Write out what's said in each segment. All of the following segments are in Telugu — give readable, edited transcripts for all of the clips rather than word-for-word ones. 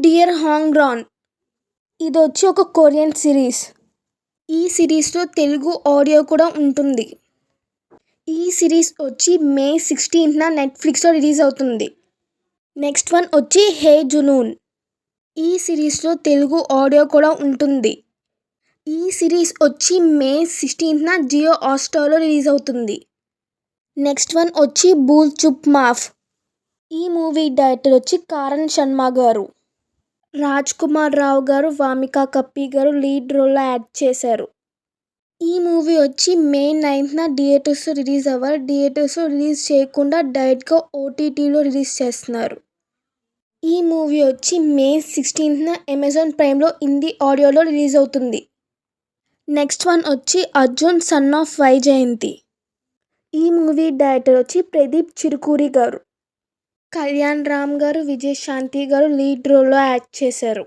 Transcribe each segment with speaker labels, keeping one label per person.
Speaker 1: డియర్ హాంగ్రాన్ ఇదొచ్చి ఒక కొరియన్ సిరీస్. ఈ సిరీస్లో తెలుగు ఆడియో కూడా ఉంటుంది. ఈ సిరీస్ వచ్చి మే 16న నెట్ఫ్లిక్స్లో రిలీజ్ అవుతుంది. నెక్స్ట్ వన్ వచ్చి హే జునూన్. ఈ సిరీస్లో తెలుగు ఆడియో కూడా ఉంటుంది. ఈ సిరీస్ వచ్చి మే 16న జియో హాట్‌స్టార్లో రిలీజ్ అవుతుంది. నెక్స్ట్ వన్ వచ్చి భూల్ చుప్ మాఫ్. ఈ మూవీ డైరెక్టర్ వచ్చి కారణ్ శర్మ గారు. రాజ్ కుమార్ రావు గారు, వామికా కప్పి గారు లీడ్ రోల్లో యాక్ట్ చేశారు. ఈ మూవీ వచ్చి మే 9న థియేటర్స్లో రిలీజ్ అవ్వాలి. థియేటర్స్లో రిలీజ్ చేయకుండా డైరెక్ట్గా ఓటీటీలో రిలీజ్ చేస్తున్నారు. ఈ మూవీ వచ్చి మే 16న అమెజాన్ ప్రైమ్లో హిందీ ఆడియోలో రిలీజ్ అవుతుంది. నెక్స్ట్ వన్ వచ్చి అర్జున్ సన్ ఆఫ్ వైజయంతి. ఈ మూవీ డైరెక్టర్ వచ్చి ప్రదీప్ చిరుకూరి గారు. కళ్యాణ్ రామ్ గారు, విజయశాంతి గారు లీడ్ రోల్లో యాక్ట్ చేశారు.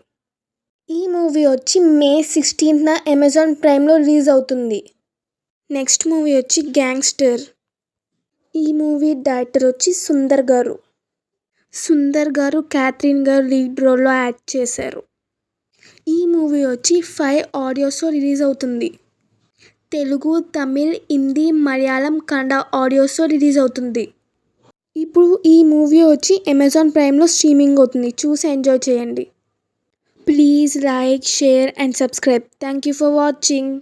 Speaker 1: ఈ మూవీ వచ్చి మే 16న అమెజాన్ ప్రైమ్లో రిలీజ్ అవుతుంది. నెక్స్ట్ మూవీ వచ్చి గ్యాంగ్స్టర్. ఈ మూవీ డైరెక్టర్ వచ్చి సుందర్ గారు. సుందర్ గారు, క్యాథరిన్ గారు లీడ్ రోల్లో యాక్ట్ చేశారు. ఈ మూవీ వచ్చి 5 ఆడియోస్లో రిలీజ్ అవుతుంది. తెలుగు, తమిళ్, హిందీ, మలయాళం, కన్నడ ఆడియోస్లో రిలీజ్ అవుతుంది. ఇప్పుడు ఈ మూవీ వచ్చి అమెజాన్ ప్రైమ్లో స్ట్రీమింగ్ అవుతుంది. చూసి ఎంజాయ్ చేయండి. Please like, share and subscribe. Thank you for watching.